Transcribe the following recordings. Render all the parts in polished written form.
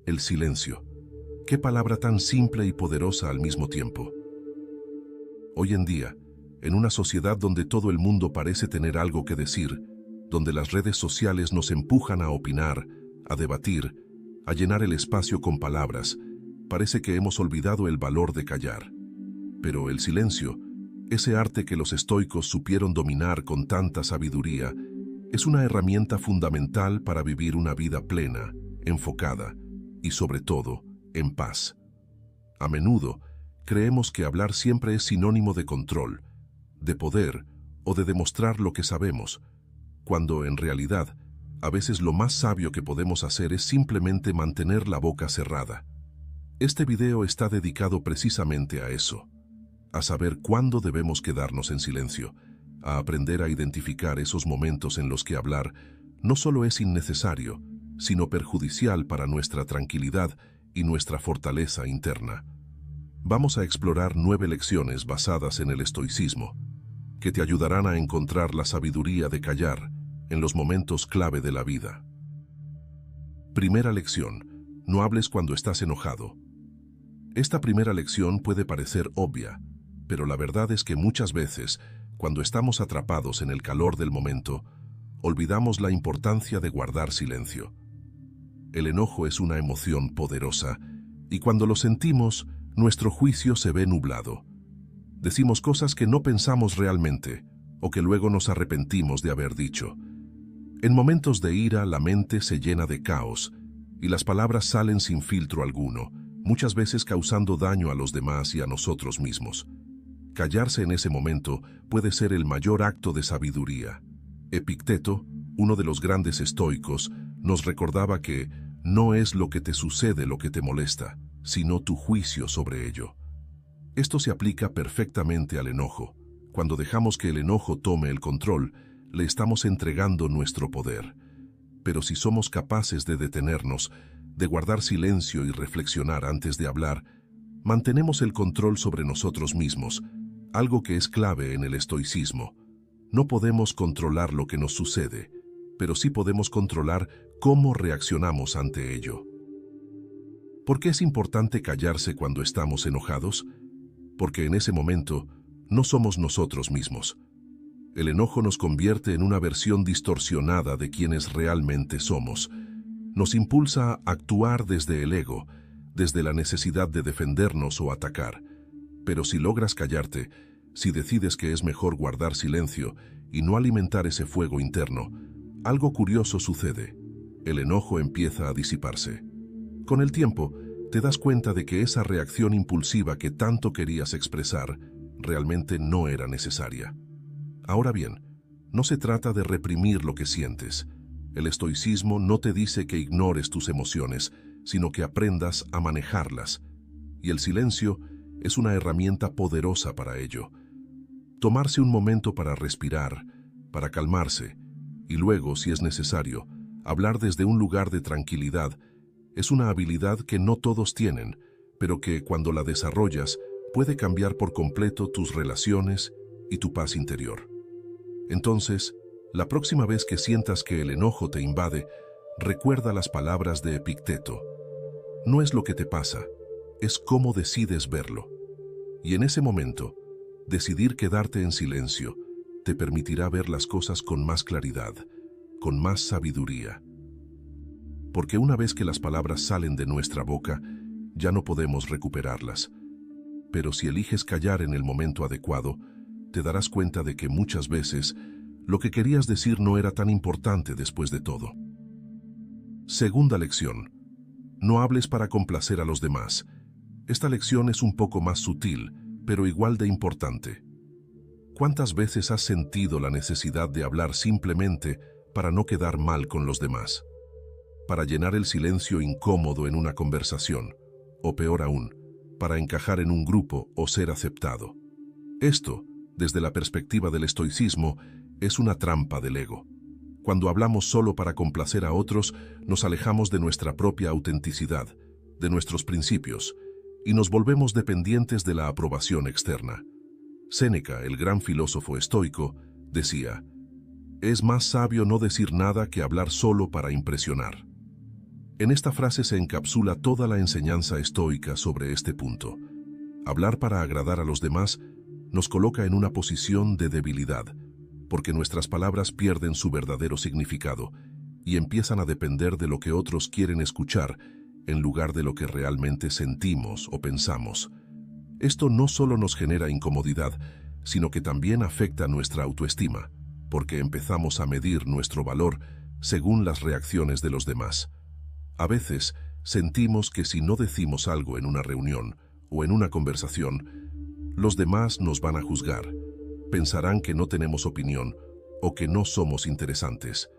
El silencio. Qué palabra tan simple y poderosa al mismo tiempo. Hoy en día, en una sociedad donde todo el mundo parece tener algo que decir, donde las redes sociales nos empujan a opinar, a debatir, a llenar el espacio con palabras, parece que hemos olvidado el valor de callar. Pero el silencio, ese arte que los estoicos supieron dominar con tanta sabiduría, es una herramienta fundamental para vivir una vida plena, enfocada y, sobre todo, en paz. A menudo, creemos que hablar siempre es sinónimo de control, de poder o de demostrar lo que sabemos, cuando en realidad, a veces lo más sabio que podemos hacer es simplemente mantener la boca cerrada. Este video está dedicado precisamente a eso, a saber cuándo debemos quedarnos en silencio, a aprender a identificar esos momentos en los que hablar no solo es innecesario, sino perjudicial para nuestra tranquilidad y nuestra fortaleza interna. Vamos a explorar 9 lecciones basadas en el estoicismo, que te ayudarán a encontrar la sabiduría de callar en los momentos clave de la vida. Primera lección: no hables cuando estás enojado. Esta primera lección puede parecer obvia, pero la verdad es que muchas veces, cuando estamos atrapados en el calor del momento, olvidamos la importancia de guardar silencio. El enojo es una emoción poderosa, y cuando lo sentimos, nuestro juicio se ve nublado. Decimos cosas que no pensamos realmente, o que luego nos arrepentimos de haber dicho. En momentos de ira, la mente se llena de caos, y las palabras salen sin filtro alguno, muchas veces causando daño a los demás y a nosotros mismos. Callarse en ese momento puede ser el mayor acto de sabiduría. Epicteto, uno de los grandes estoicos, nos recordaba que no es lo que te sucede lo que te molesta, sino tu juicio sobre ello. Esto se aplica perfectamente al enojo. Cuando dejamos que el enojo tome el control, le estamos entregando nuestro poder. Pero si somos capaces de detenernos, de guardar silencio y reflexionar antes de hablar, mantenemos el control sobre nosotros mismos, algo que es clave en el estoicismo. No podemos controlar lo que nos sucede, pero sí podemos controlar cómo reaccionamos ante ello. ¿Por qué es importante callarse cuando estamos enojados? Porque en ese momento no somos nosotros mismos. El enojo nos convierte en una versión distorsionada de quienes realmente somos. Nos impulsa a actuar desde el ego, desde la necesidad de defendernos o atacar. Pero si logras callarte, si decides que es mejor guardar silencio y no alimentar ese fuego interno, algo curioso sucede. El enojo empieza a disiparse. Con el tiempo, te das cuenta de que esa reacción impulsiva que tanto querías expresar realmente no era necesaria. Ahora bien, no se trata de reprimir lo que sientes. El estoicismo no te dice que ignores tus emociones, sino que aprendas a manejarlas. Y el silencio es una herramienta poderosa para ello. Tomarse un momento para respirar, para calmarse, y luego, si es necesario, hablar desde un lugar de tranquilidad, es una habilidad que no todos tienen, pero que, cuando la desarrollas, puede cambiar por completo tus relaciones y tu paz interior. Entonces, la próxima vez que sientas que el enojo te invade, recuerda las palabras de Epicteto. No es lo que te pasa, es cómo decides verlo. Y en ese momento, decidir quedarte en silencio te permitirá ver las cosas con más claridad, con más sabiduría. Porque una vez que las palabras salen de nuestra boca, ya no podemos recuperarlas. Pero si eliges callar en el momento adecuado, te darás cuenta de que muchas veces lo que querías decir no era tan importante después de todo. Segunda lección: no hables para complacer a los demás. Esta lección es un poco más sutil, pero igual de importante. ¿Cuántas veces has sentido la necesidad de hablar simplemente para no quedar mal con los demás? Para llenar el silencio incómodo en una conversación, o peor aún, para encajar en un grupo o ser aceptado. Esto, desde la perspectiva del estoicismo, es una trampa del ego. Cuando hablamos solo para complacer a otros, nos alejamos de nuestra propia autenticidad, de nuestros principios, y nos volvemos dependientes de la aprobación externa. Séneca, el gran filósofo estoico, decía: es más sabio no decir nada que hablar solo para impresionar. En esta frase se encapsula toda la enseñanza estoica sobre este punto. Hablar para agradar a los demás nos coloca en una posición de debilidad, porque nuestras palabras pierden su verdadero significado y empiezan a depender de lo que otros quieren escuchar en lugar de lo que realmente sentimos o pensamos. Esto no solo nos genera incomodidad, sino que también afecta nuestra autoestima, porque empezamos a medir nuestro valor según las reacciones de los demás. A veces sentimos que si no decimos algo en una reunión o en una conversación, los demás nos van a juzgar, pensarán que no tenemos opinión o que no somos interesantes.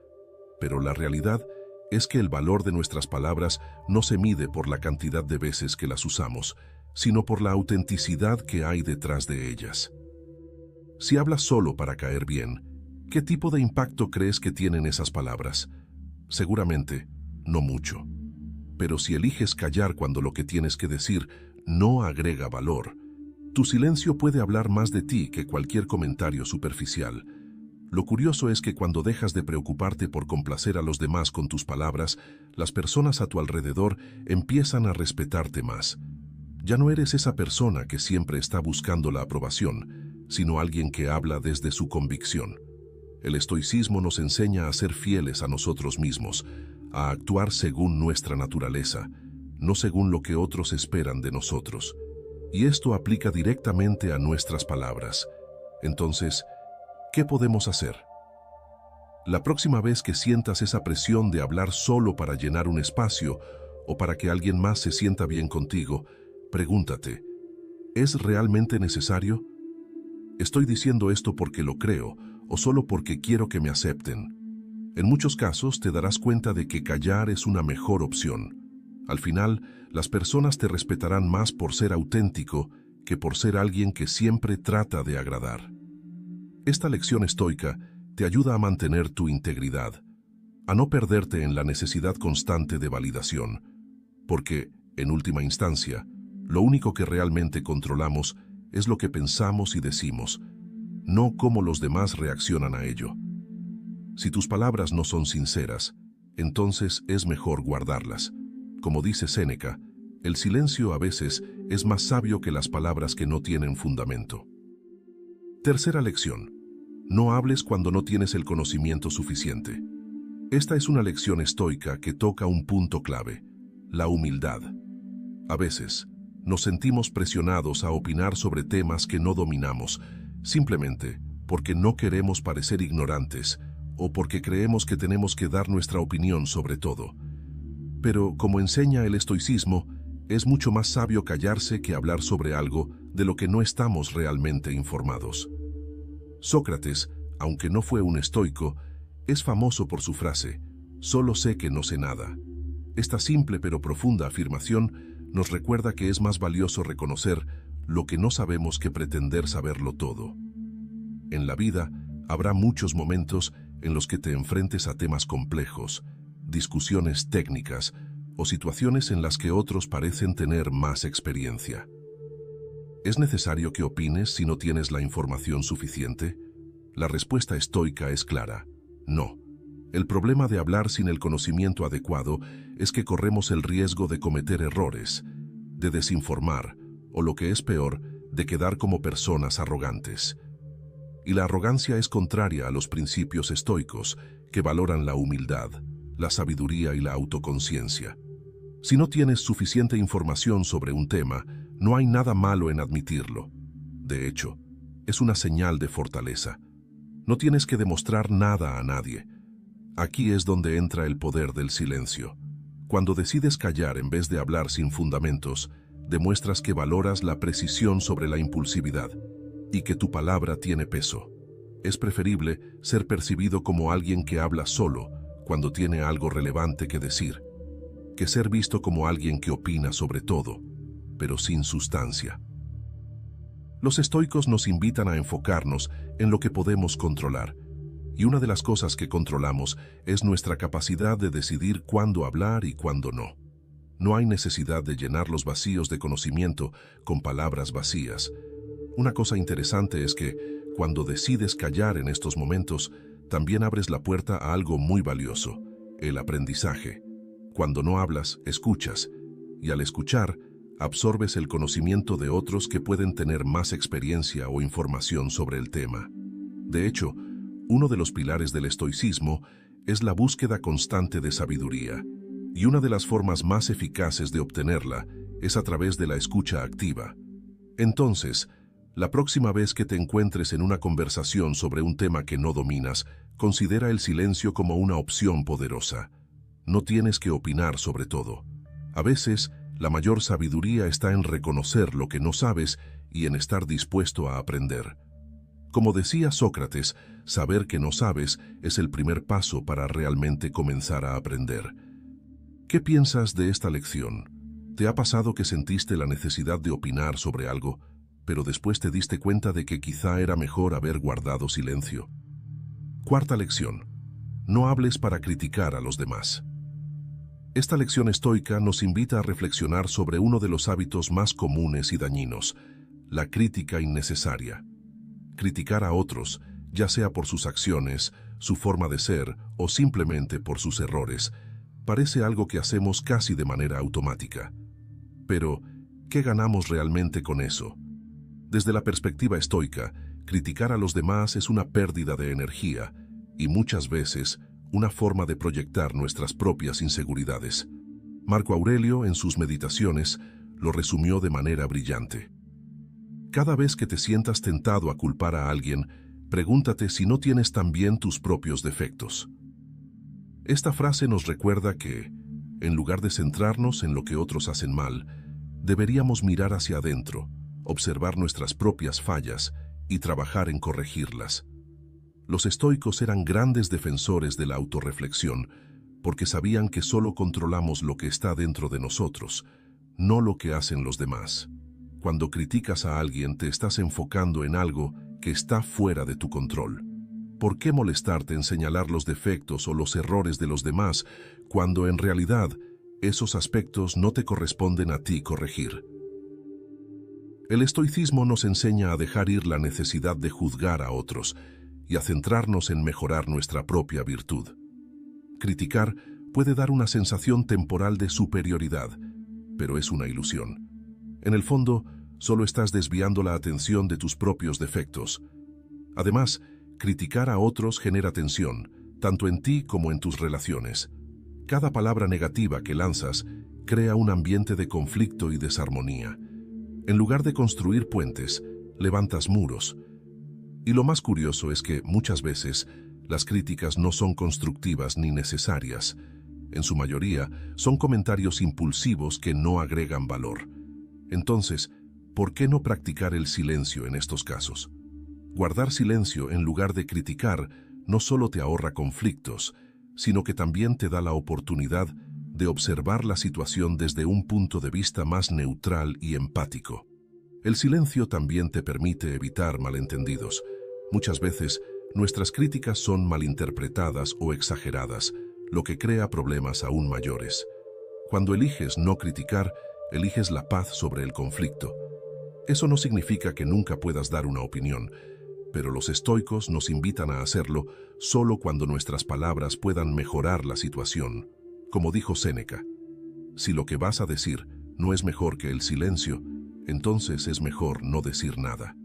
Pero la realidad es que el valor de nuestras palabras no se mide por la cantidad de veces que las usamos, sino por la autenticidad que hay detrás de ellas. Si hablas solo para caer bien, ¿qué tipo de impacto crees que tienen esas palabras? Seguramente, no mucho. Pero si eliges callar cuando lo que tienes que decir no agrega valor, tu silencio puede hablar más de ti que cualquier comentario superficial. Lo curioso es que cuando dejas de preocuparte por complacer a los demás con tus palabras, las personas a tu alrededor empiezan a respetarte más. Ya no eres esa persona que siempre está buscando la aprobación, sino alguien que habla desde su convicción. El estoicismo nos enseña a ser fieles a nosotros mismos, a actuar según nuestra naturaleza, no según lo que otros esperan de nosotros. Y esto aplica directamente a nuestras palabras. Entonces, ¿qué podemos hacer? La próxima vez que sientas esa presión de hablar solo para llenar un espacio o para que alguien más se sienta bien contigo, pregúntate, ¿es realmente necesario? ¿Estoy diciendo esto porque lo creo o solo porque quiero que me acepten? En muchos casos te darás cuenta de que callar es una mejor opción. Al final, las personas te respetarán más por ser auténtico que por ser alguien que siempre trata de agradar. Esta lección estoica te ayuda a mantener tu integridad, a no perderte en la necesidad constante de validación, porque, en última instancia, lo único que realmente controlamos es lo que pensamos y decimos, no cómo los demás reaccionan a ello. Si tus palabras no son sinceras, entonces es mejor guardarlas. Como dice Séneca, el silencio a veces es más sabio que las palabras que no tienen fundamento. Tercera lección. No hables cuando no tienes el conocimiento suficiente. Esta es una lección estoica que toca un punto clave, la humildad. A veces, nos sentimos presionados a opinar sobre temas que no dominamos, simplemente porque no queremos parecer ignorantes o porque creemos que tenemos que dar nuestra opinión sobre todo. Pero, como enseña el estoicismo, es mucho más sabio callarse que hablar sobre algo de lo que no estamos realmente informados. Sócrates, aunque no fue un estoico, es famoso por su frase, «Solo sé que no sé nada». Esta simple pero profunda afirmación nos recuerda que es más valioso reconocer lo que no sabemos que pretender saberlo todo. En la vida, habrá muchos momentos en los que te enfrentes a temas complejos, discusiones técnicas o situaciones en las que otros parecen tener más experiencia. ¿Es necesario que opines si no tienes la información suficiente? La respuesta estoica es clara, no. El problema de hablar sin el conocimiento adecuado es que corremos el riesgo de cometer errores, de desinformar o, lo que es peor, de quedar como personas arrogantes. Y la arrogancia es contraria a los principios estoicos que valoran la humildad, la sabiduría y la autoconciencia. Si no tienes suficiente información sobre un tema, no hay nada malo en admitirlo. De hecho, es una señal de fortaleza. No tienes que demostrar nada a nadie. Aquí es donde entra el poder del silencio. Cuando decides callar en vez de hablar sin fundamentos, demuestras que valoras la precisión sobre la impulsividad y que tu palabra tiene peso. Es preferible ser percibido como alguien que habla solo cuando tiene algo relevante que decir, que ser visto como alguien que opina sobre todo, pero sin sustancia. Los estoicos nos invitan a enfocarnos en lo que podemos controlar, y una de las cosas que controlamos es nuestra capacidad de decidir cuándo hablar y cuándo no. No hay necesidad de llenar los vacíos de conocimiento con palabras vacías. Una cosa interesante es que, cuando decides callar en estos momentos, también abres la puerta a algo muy valioso, el aprendizaje. Cuando no hablas, escuchas, y al escuchar, absorbes el conocimiento de otros que pueden tener más experiencia o información sobre el tema. De hecho, uno de los pilares del estoicismo es la búsqueda constante de sabiduría, y una de las formas más eficaces de obtenerla es a través de la escucha activa. Entonces, la próxima vez que te encuentres en una conversación sobre un tema que no dominas, considera el silencio como una opción poderosa. No tienes que opinar sobre todo. A veces, la mayor sabiduría está en reconocer lo que no sabes y en estar dispuesto a aprender. Como decía Sócrates, saber que no sabes es el primer paso para realmente comenzar a aprender. ¿Qué piensas de esta lección? ¿Te ha pasado que sentiste la necesidad de opinar sobre algo, pero después te diste cuenta de que quizá era mejor haber guardado silencio? Cuarta lección. No hables para criticar a los demás. Esta lección estoica nos invita a reflexionar sobre uno de los hábitos más comunes y dañinos, la crítica innecesaria. Criticar a otros, ya sea por sus acciones, su forma de ser o simplemente por sus errores, parece algo que hacemos casi de manera automática. Pero, ¿qué ganamos realmente con eso? Desde la perspectiva estoica, criticar a los demás es una pérdida de energía y muchas veces una forma de proyectar nuestras propias inseguridades. Marco Aurelio, en sus Meditaciones, lo resumió de manera brillante. Cada vez que te sientas tentado a culpar a alguien, pregúntate si no tienes también tus propios defectos. Esta frase nos recuerda que, en lugar de centrarnos en lo que otros hacen mal, deberíamos mirar hacia adentro, observar nuestras propias fallas y trabajar en corregirlas. Los estoicos eran grandes defensores de la autorreflexión, porque sabían que solo controlamos lo que está dentro de nosotros, no lo que hacen los demás. Cuando criticas a alguien, te estás enfocando en algo que está fuera de tu control. ¿Por qué molestarte en señalar los defectos o los errores de los demás, cuando en realidad esos aspectos no te corresponden a ti corregir? El estoicismo nos enseña a dejar ir la necesidad de juzgar a otros y a centrarnos en mejorar nuestra propia virtud. Criticar puede dar una sensación temporal de superioridad, pero es una ilusión. En el fondo, solo estás desviando la atención de tus propios defectos. Además, criticar a otros genera tensión, tanto en ti como en tus relaciones. Cada palabra negativa que lanzas crea un ambiente de conflicto y desarmonía. En lugar de construir puentes, levantas muros. Y lo más curioso es que, muchas veces, las críticas no son constructivas ni necesarias. En su mayoría, son comentarios impulsivos que no agregan valor. Entonces, ¿por qué no practicar el silencio en estos casos? Guardar silencio en lugar de criticar no solo te ahorra conflictos, sino que también te da la oportunidad de observar la situación desde un punto de vista más neutral y empático. El silencio también te permite evitar malentendidos. Muchas veces, nuestras críticas son malinterpretadas o exageradas, lo que crea problemas aún mayores. Cuando eliges no criticar, eliges la paz sobre el conflicto. Eso no significa que nunca puedas dar una opinión, pero los estoicos nos invitan a hacerlo solo cuando nuestras palabras puedan mejorar la situación. Como dijo Séneca, si lo que vas a decir no es mejor que el silencio, entonces es mejor no decir nada.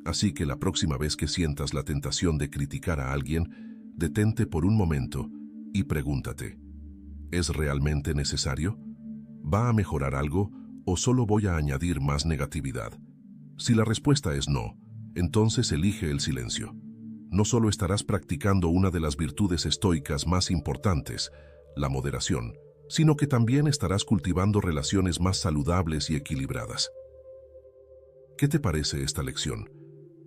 Así que la próxima vez que sientas la tentación de criticar a alguien, detente por un momento y pregúntate, ¿es realmente necesario? ¿Va a mejorar algo o solo voy a añadir más negatividad? Si la respuesta es no, entonces elige el silencio. No solo estarás practicando una de las virtudes estoicas más importantes, la moderación, sino que también estarás cultivando relaciones más saludables y equilibradas. ¿Qué te parece esta lección?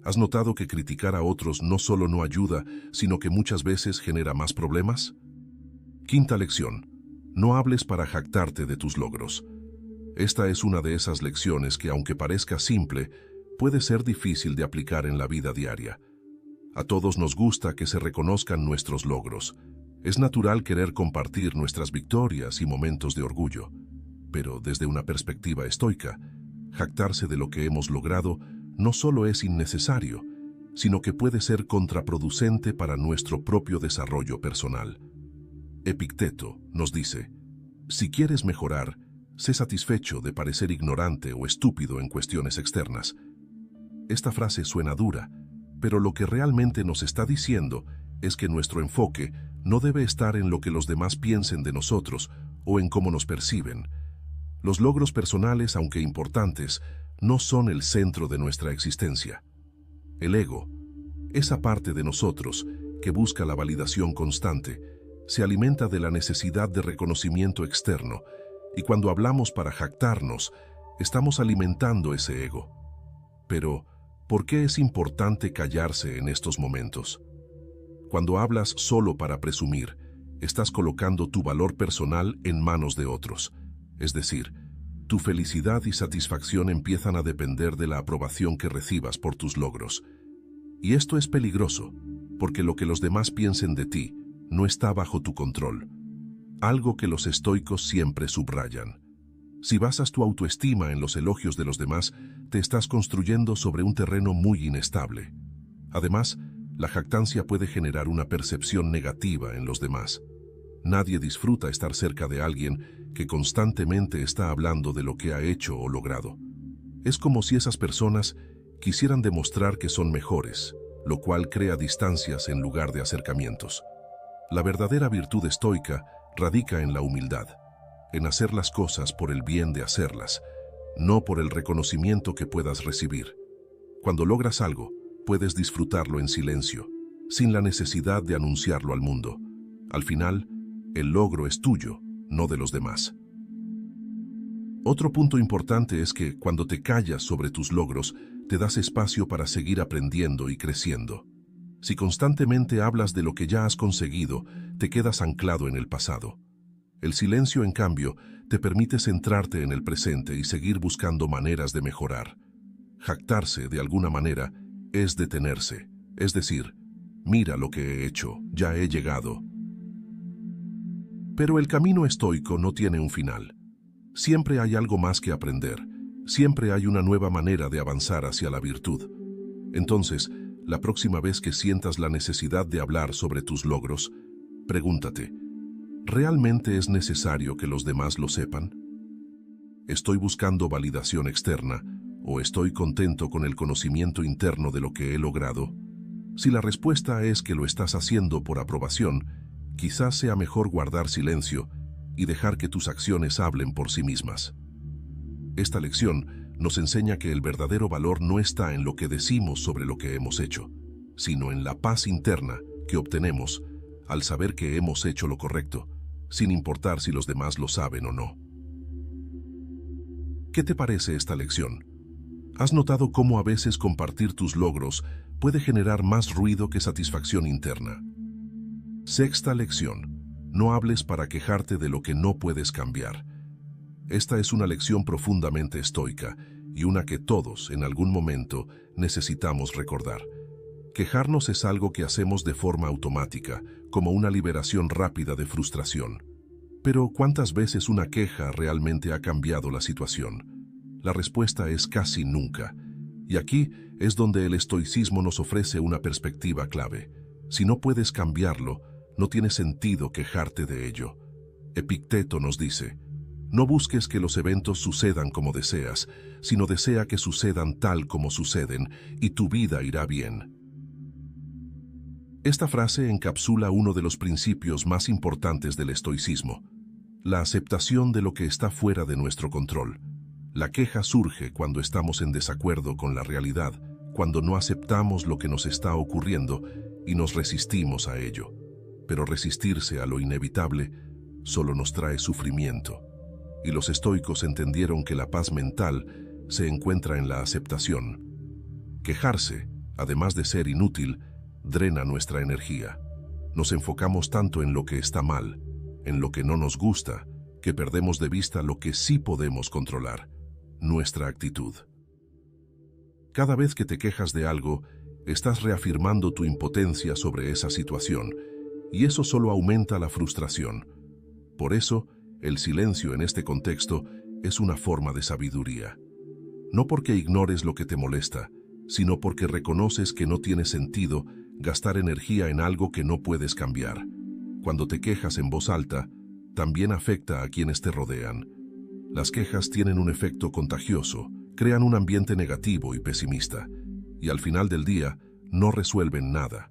¿Has notado que criticar a otros no solo no ayuda, sino que muchas veces genera más problemas? Quinta lección. No hables para jactarte de tus logros. Esta es una de esas lecciones que, aunque parezca simple, puede ser difícil de aplicar en la vida diaria. A todos nos gusta que se reconozcan nuestros logros. Es natural querer compartir nuestras victorias y momentos de orgullo. Pero desde una perspectiva estoica, jactarse de lo que hemos logrado no solo es innecesario, sino que puede ser contraproducente para nuestro propio desarrollo personal. Epicteto nos dice, Si quieres mejorar, sé satisfecho de parecer ignorante o estúpido en cuestiones externas. Esta frase suena dura, pero lo que realmente nos está diciendo es que nuestro enfoque no debe estar en lo que los demás piensen de nosotros o en cómo nos perciben. Los logros personales, aunque importantes, no son el centro de nuestra existencia. El ego, esa parte de nosotros que busca la validación constante, se alimenta de la necesidad de reconocimiento externo, y cuando hablamos para jactarnos, estamos alimentando ese ego. Pero, ¿por qué es importante callarse en estos momentos? Cuando hablas solo para presumir, estás colocando tu valor personal en manos de otros. Es decir, tu felicidad y satisfacción empiezan a depender de la aprobación que recibas por tus logros. Y esto es peligroso, porque lo que los demás piensen de ti no está bajo tu control. Algo que los estoicos siempre subrayan. Si basas tu autoestima en los elogios de los demás, te estás construyendo sobre un terreno muy inestable. Además, la jactancia puede generar una percepción negativa en los demás. Nadie disfruta estar cerca de alguien que constantemente está hablando de lo que ha hecho o logrado. Es como si esas personas quisieran demostrar que son mejores, lo cual crea distancias en lugar de acercamientos. La verdadera virtud estoica radica en la humildad, en hacer las cosas por el bien de hacerlas, no por el reconocimiento que puedas recibir. Cuando logras algo, puedes disfrutarlo en silencio, sin la necesidad de anunciarlo al mundo. Al final, el logro es tuyo, no de los demás. Otro punto importante es que cuando te callas sobre tus logros, te das espacio para seguir aprendiendo y creciendo. Si constantemente hablas de lo que ya has conseguido, te quedas anclado en el pasado. El silencio, en cambio, te permite centrarte en el presente y seguir buscando maneras de mejorar. Jactarse, de alguna manera, es detenerse, es decir, mira lo que he hecho, ya he llegado. Pero el camino estoico no tiene un final. Siempre hay algo más que aprender, siempre hay una nueva manera de avanzar hacia la virtud. Entonces, la próxima vez que sientas la necesidad de hablar sobre tus logros, pregúntate, ¿realmente es necesario que los demás lo sepan? ¿Estoy buscando validación externa o estoy contento con el conocimiento interno de lo que he logrado? Si la respuesta es que lo estás haciendo por aprobación, quizás sea mejor guardar silencio y dejar que tus acciones hablen por sí mismas. Esta lección nos enseña que el verdadero valor no está en lo que decimos sobre lo que hemos hecho, sino en la paz interna que obtenemos al saber que hemos hecho lo correcto, sin importar si los demás lo saben o no. ¿Qué te parece esta lección? ¿Has notado cómo a veces compartir tus logros puede generar más ruido que satisfacción interna? Sexta lección. No hables para quejarte de lo que no puedes cambiar. Esta es una lección profundamente estoica y una que todos, en algún momento, necesitamos recordar. Quejarnos es algo que hacemos de forma automática, como una liberación rápida de frustración. Pero, ¿cuántas veces una queja realmente ha cambiado la situación? La respuesta es casi nunca. Y aquí es donde el estoicismo nos ofrece una perspectiva clave. Si no puedes cambiarlo, no tiene sentido quejarte de ello. Epicteto nos dice, no busques que los eventos sucedan como deseas, sino desea que sucedan tal como suceden, y tu vida irá bien. Esta frase encapsula uno de los principios más importantes del estoicismo, la aceptación de lo que está fuera de nuestro control. La queja surge cuando estamos en desacuerdo con la realidad, cuando no aceptamos lo que nos está ocurriendo y nos resistimos a ello. Pero resistirse a lo inevitable solo nos trae sufrimiento. Y los estoicos entendieron que la paz mental se encuentra en la aceptación. Quejarse, además de ser inútil, drena nuestra energía. Nos enfocamos tanto en lo que está mal, en lo que no nos gusta, que perdemos de vista lo que sí podemos controlar, nuestra actitud. Cada vez que te quejas de algo, estás reafirmando tu impotencia sobre esa situación, y eso solo aumenta la frustración. Por eso, el silencio en este contexto es una forma de sabiduría. No porque ignores lo que te molesta, sino porque reconoces que no tiene sentido gastar energía en algo que no puedes cambiar. Cuando te quejas en voz alta, también afecta a quienes te rodean. Las quejas tienen un efecto contagioso, crean un ambiente negativo y pesimista, y al final del día no resuelven nada.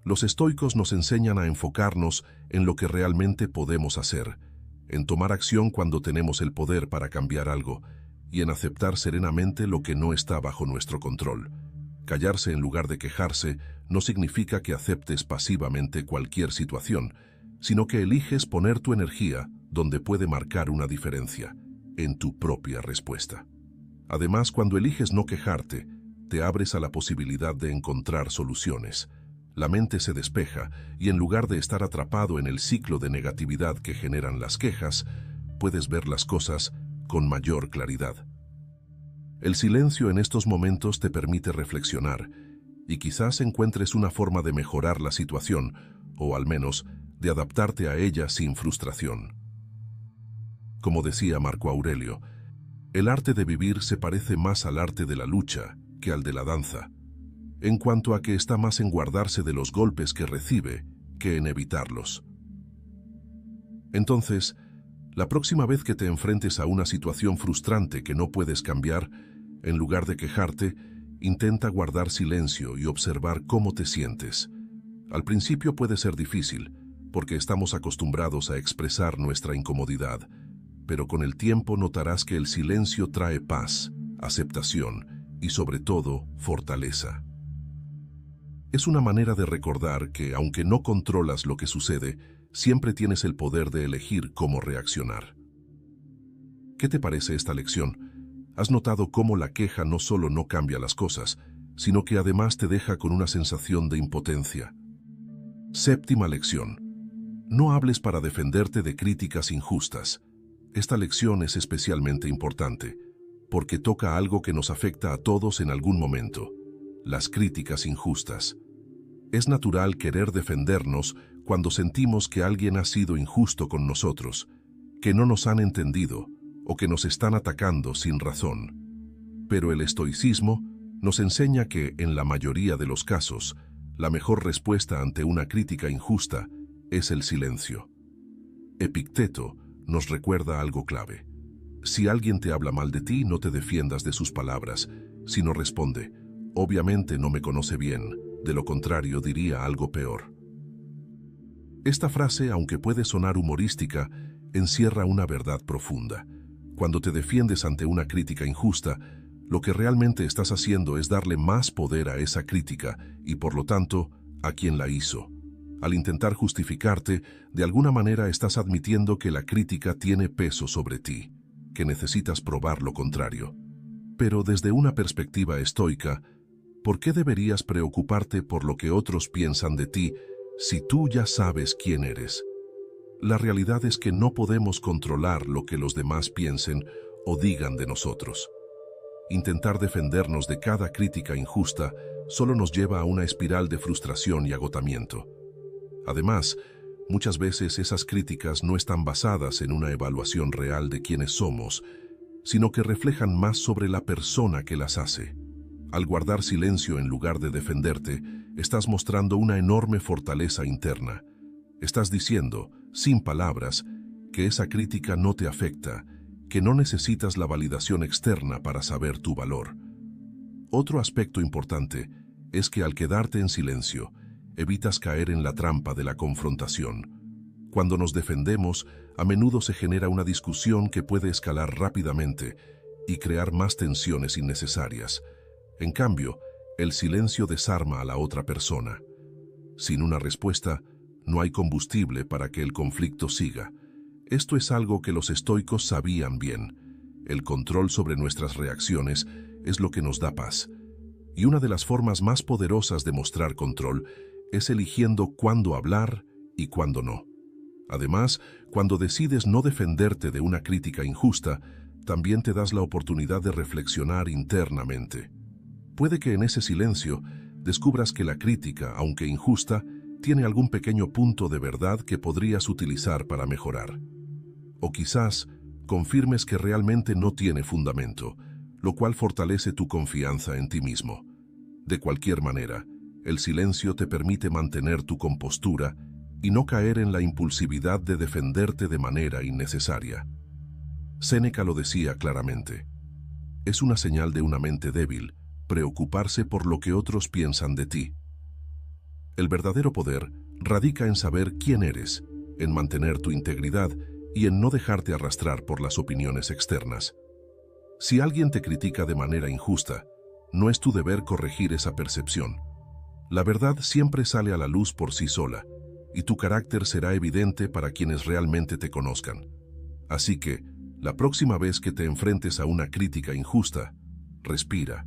Los estoicos nos enseñan a enfocarnos en lo que realmente podemos hacer, en tomar acción cuando tenemos el poder para cambiar algo, y en aceptar serenamente lo que no está bajo nuestro control. Callarse en lugar de quejarse no significa que aceptes pasivamente cualquier situación, sino que eliges poner tu energía donde puede marcar una diferencia, en tu propia respuesta. Además, cuando eliges no quejarte, te abres a la posibilidad de encontrar soluciones. La mente se despeja y en lugar de estar atrapado en el ciclo de negatividad que generan las quejas, puedes ver las cosas con mayor claridad. El silencio en estos momentos te permite reflexionar y quizás encuentres una forma de mejorar la situación o al menos de adaptarte a ella sin frustración. Como decía Marco Aurelio, el arte de vivir se parece más al arte de la lucha que al de la danza, en cuanto a que está más en guardarse de los golpes que recibe que en evitarlos. Entonces, la próxima vez que te enfrentes a una situación frustrante que no puedes cambiar, en lugar de quejarte, intenta guardar silencio y observar cómo te sientes. Al principio puede ser difícil, porque estamos acostumbrados a expresar nuestra incomodidad, pero con el tiempo notarás que el silencio trae paz, aceptación y sobre todo, fortaleza. Es una manera de recordar que, aunque no controlas lo que sucede, siempre tienes el poder de elegir cómo reaccionar. ¿Qué te parece esta lección? ¿Has notado cómo la queja no solo no cambia las cosas, sino que además te deja con una sensación de impotencia? Séptima lección. No hables para defenderte de críticas injustas. Esta lección es especialmente importante, porque toca algo que nos afecta a todos en algún momento: las críticas injustas. Es natural querer defendernos cuando sentimos que alguien ha sido injusto con nosotros, que no nos han entendido o que nos están atacando sin razón. Pero el estoicismo nos enseña que, en la mayoría de los casos, la mejor respuesta ante una crítica injusta es el silencio. Epicteto nos recuerda algo clave. Si alguien te habla mal de ti, no te defiendas de sus palabras, sino responde: obviamente no me conoce bien, de lo contrario diría algo peor. Esta frase, aunque puede sonar humorística, encierra una verdad profunda. Cuando te defiendes ante una crítica injusta, lo que realmente estás haciendo es darle más poder a esa crítica y, por lo tanto, a quien la hizo. Al intentar justificarte, de alguna manera estás admitiendo que la crítica tiene peso sobre ti, que necesitas probar lo contrario. Pero desde una perspectiva estoica, ¿por qué deberías preocuparte por lo que otros piensan de ti si tú ya sabes quién eres? La realidad es que no podemos controlar lo que los demás piensen o digan de nosotros. Intentar defendernos de cada crítica injusta solo nos lleva a una espiral de frustración y agotamiento. Además, muchas veces esas críticas no están basadas en una evaluación real de quiénes somos, sino que reflejan más sobre la persona que las hace. Al guardar silencio en lugar de defenderte, estás mostrando una enorme fortaleza interna. Estás diciendo, sin palabras, que esa crítica no te afecta, que no necesitas la validación externa para saber tu valor. Otro aspecto importante es que al quedarte en silencio, evitas caer en la trampa de la confrontación. Cuando nos defendemos, a menudo se genera una discusión que puede escalar rápidamente y crear más tensiones innecesarias. En cambio, el silencio desarma a la otra persona. Sin una respuesta, no hay combustible para que el conflicto siga. Esto es algo que los estoicos sabían bien. El control sobre nuestras reacciones es lo que nos da paz. Y una de las formas más poderosas de mostrar control es eligiendo cuándo hablar y cuándo no. Además, cuando decides no defenderte de una crítica injusta, también te das la oportunidad de reflexionar internamente. Puede que en ese silencio descubras que la crítica, aunque injusta, tiene algún pequeño punto de verdad que podrías utilizar para mejorar. O quizás confirmes que realmente no tiene fundamento, lo cual fortalece tu confianza en ti mismo. De cualquier manera, el silencio te permite mantener tu compostura y no caer en la impulsividad de defenderte de manera innecesaria. Séneca lo decía claramente. Es una señal de una mente débil preocuparse por lo que otros piensan de ti. El verdadero poder radica en saber quién eres, en mantener tu integridad y en no dejarte arrastrar por las opiniones externas. Si alguien te critica de manera injusta, no es tu deber corregir esa percepción. La verdad siempre sale a la luz por sí sola, y tu carácter será evidente para quienes realmente te conozcan. Así que, la próxima vez que te enfrentes a una crítica injusta, respira,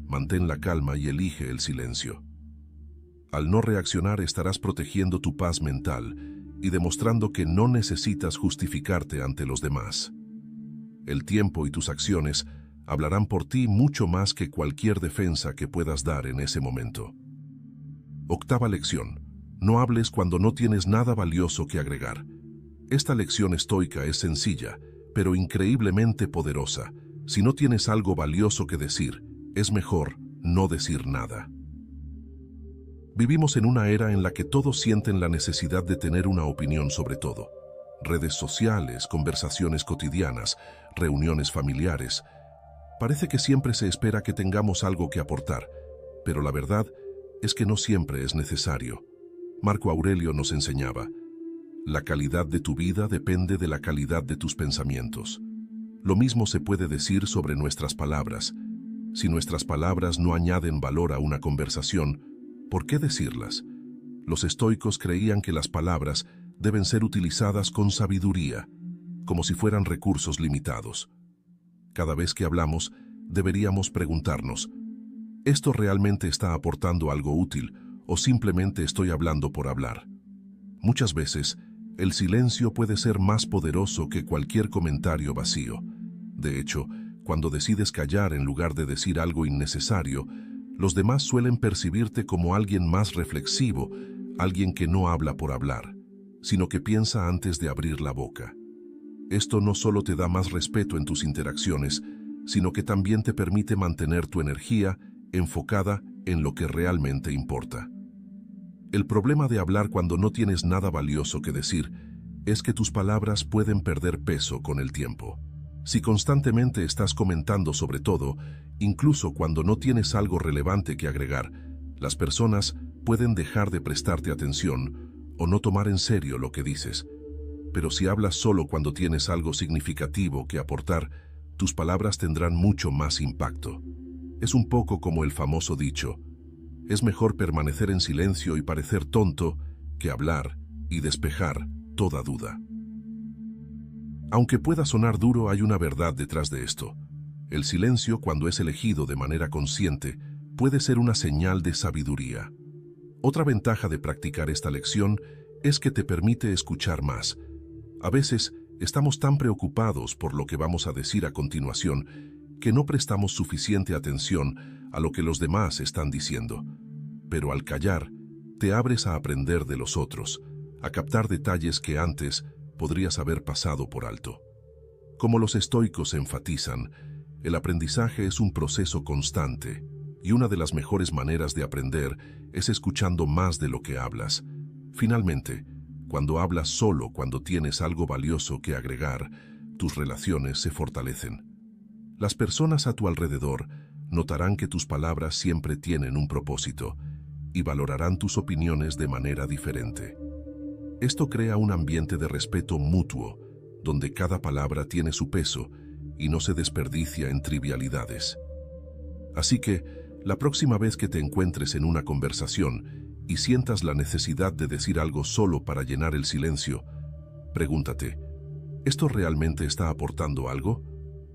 mantén la calma y elige el silencio. Al no reaccionar estarás protegiendo tu paz mental y demostrando que no necesitas justificarte ante los demás. El tiempo y tus acciones hablarán por ti mucho más que cualquier defensa que puedas dar en ese momento. Octava lección. No hables cuando no tienes nada valioso que agregar. Esta lección estoica es sencilla, pero increíblemente poderosa. Si no tienes algo valioso que decir, es mejor no decir nada. Vivimos en una era en la que todos sienten la necesidad de tener una opinión sobre todo. Redes sociales, conversaciones cotidianas, reuniones familiares. Parece que siempre se espera que tengamos algo que aportar, pero la verdad es que no siempre es necesario. Marco Aurelio nos enseñaba: la calidad de tu vida depende de la calidad de tus pensamientos. Lo mismo se puede decir sobre nuestras palabras. Si nuestras palabras no añaden valor a una conversación, ¿por qué decirlas? Los estoicos creían que las palabras deben ser utilizadas con sabiduría, como si fueran recursos limitados. Cada vez que hablamos, deberíamos preguntarnos: ¿esto realmente está aportando algo útil o simplemente estoy hablando por hablar? Muchas veces, el silencio puede ser más poderoso que cualquier comentario vacío. De hecho, cuando decides callar en lugar de decir algo innecesario, los demás suelen percibirte como alguien más reflexivo, alguien que no habla por hablar, sino que piensa antes de abrir la boca. Esto no solo te da más respeto en tus interacciones, sino que también te permite mantener tu energía enfocada en lo que realmente importa. El problema de hablar cuando no tienes nada valioso que decir es que tus palabras pueden perder peso con el tiempo. Si constantemente estás comentando sobre todo, incluso cuando no tienes algo relevante que agregar, las personas pueden dejar de prestarte atención o no tomar en serio lo que dices. Pero si hablas solo cuando tienes algo significativo que aportar, tus palabras tendrán mucho más impacto. Es un poco como el famoso dicho: es mejor permanecer en silencio y parecer tonto que hablar y despejar toda duda. Aunque pueda sonar duro, hay una verdad detrás de esto. El silencio, cuando es elegido de manera consciente, puede ser una señal de sabiduría. Otra ventaja de practicar esta lección es que te permite escuchar más. A veces estamos tan preocupados por lo que vamos a decir a continuación que no prestamos suficiente atención a lo que los demás están diciendo. Pero al callar, te abres a aprender de los otros, a captar detalles que antes podrías haber pasado por alto. Como los estoicos enfatizan, el aprendizaje es un proceso constante, y una de las mejores maneras de aprender es escuchando más de lo que hablas. Finalmente, cuando hablas solo cuando tienes algo valioso que agregar, tus relaciones se fortalecen. Las personas a tu alrededor notarán que tus palabras siempre tienen un propósito y valorarán tus opiniones de manera diferente. Esto crea un ambiente de respeto mutuo, donde cada palabra tiene su peso y no se desperdicia en trivialidades. Así que, la próxima vez que te encuentres en una conversación y sientas la necesidad de decir algo solo para llenar el silencio, pregúntate: ¿esto realmente está aportando algo?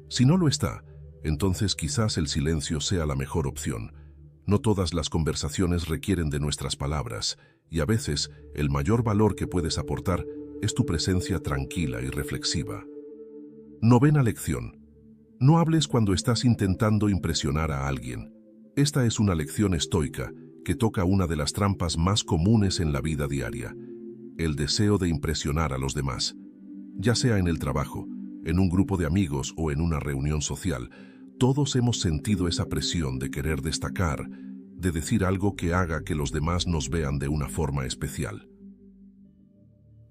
Si no lo está, entonces quizás el silencio sea la mejor opción. No todas las conversaciones requieren de nuestras palabras, y a veces el mayor valor que puedes aportar es tu presencia tranquila y reflexiva. Novena lección. No hables cuando estás intentando impresionar a alguien. Esta es una lección estoica que toca una de las trampas más comunes en la vida diaria: el deseo de impresionar a los demás. Ya sea en el trabajo, en un grupo de amigos o en una reunión social, todos hemos sentido esa presión de querer destacar, de decir algo que haga que los demás nos vean de una forma especial.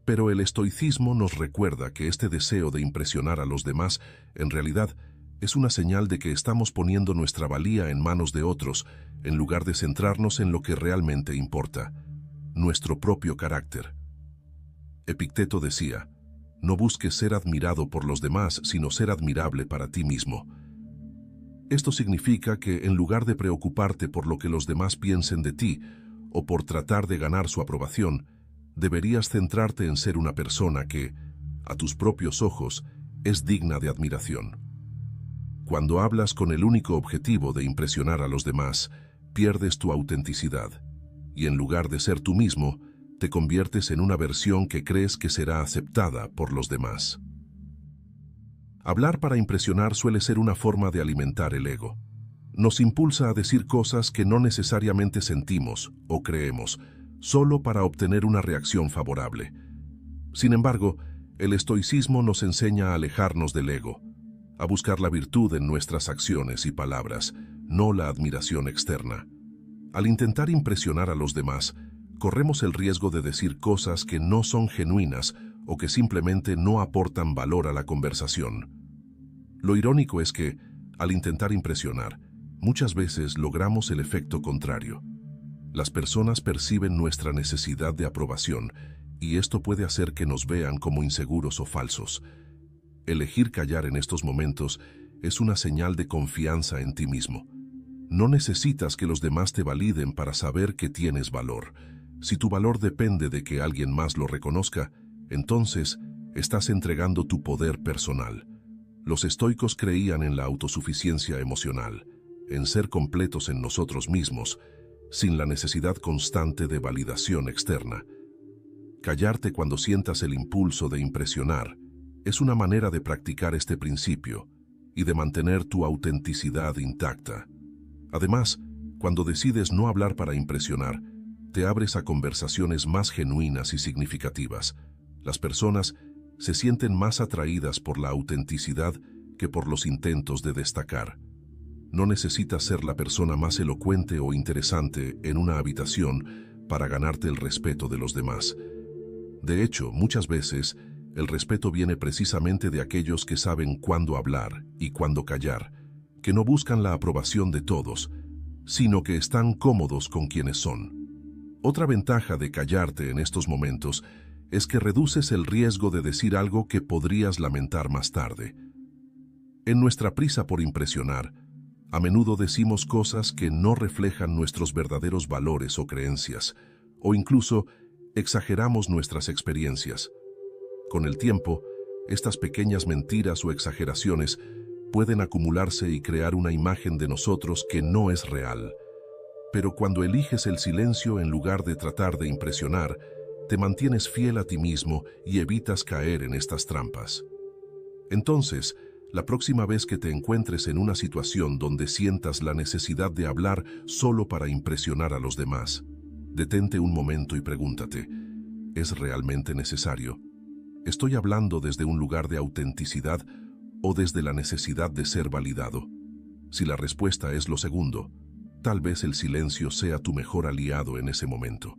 Pero el estoicismo nos recuerda que este deseo de impresionar a los demás, en realidad, es una señal de que estamos poniendo nuestra valía en manos de otros, en lugar de centrarnos en lo que realmente importa, nuestro propio carácter. Epicteto decía, no busques ser admirado por los demás, sino ser admirable para ti mismo. Esto significa que, en lugar de preocuparte por lo que los demás piensen de ti, o por tratar de ganar su aprobación, deberías centrarte en ser una persona que, a tus propios ojos, es digna de admiración. Cuando hablas con el único objetivo de impresionar a los demás, pierdes tu autenticidad, y en lugar de ser tú mismo, te conviertes en una versión que crees que será aceptada por los demás. Hablar para impresionar suele ser una forma de alimentar el ego. Nos impulsa a decir cosas que no necesariamente sentimos o creemos, solo para obtener una reacción favorable. Sin embargo, el estoicismo nos enseña a alejarnos del ego, a buscar la virtud en nuestras acciones y palabras, no la admiración externa. Al intentar impresionar a los demás, corremos el riesgo de decir cosas que no son genuinas o que simplemente no aportan valor a la conversación. Lo irónico es que, al intentar impresionar, muchas veces logramos el efecto contrario. Las personas perciben nuestra necesidad de aprobación y esto puede hacer que nos vean como inseguros o falsos. Elegir callar en estos momentos es una señal de confianza en ti mismo. No necesitas que los demás te validen para saber que tienes valor. Si tu valor depende de que alguien más lo reconozca, entonces estás entregando tu poder personal. Los estoicos creían en la autosuficiencia emocional, en ser completos en nosotros mismos, sin la necesidad constante de validación externa. Callarte cuando sientas el impulso de impresionar es una manera de practicar este principio y de mantener tu autenticidad intacta. Además, cuando decides no hablar para impresionar, te abres a conversaciones más genuinas y significativas. Las personas se sienten más atraídas por la autenticidad que por los intentos de destacar. No necesitas ser la persona más elocuente o interesante en una habitación para ganarte el respeto de los demás. De hecho, muchas veces, el respeto viene precisamente de aquellos que saben cuándo hablar y cuándo callar, que no buscan la aprobación de todos, sino que están cómodos con quienes son. Otra ventaja de callarte en estos momentos es que reduces el riesgo de decir algo que podrías lamentar más tarde. En nuestra prisa por impresionar, a menudo decimos cosas que no reflejan nuestros verdaderos valores o creencias, o incluso exageramos nuestras experiencias. Con el tiempo, estas pequeñas mentiras o exageraciones pueden acumularse y crear una imagen de nosotros que no es real. Pero cuando eliges el silencio en lugar de tratar de impresionar, te mantienes fiel a ti mismo y evitas caer en estas trampas. Entonces, la próxima vez que te encuentres en una situación donde sientas la necesidad de hablar solo para impresionar a los demás, detente un momento y pregúntate, ¿es realmente necesario? ¿Estoy hablando desde un lugar de autenticidad o desde la necesidad de ser validado? Si la respuesta es lo segundo, tal vez el silencio sea tu mejor aliado en ese momento.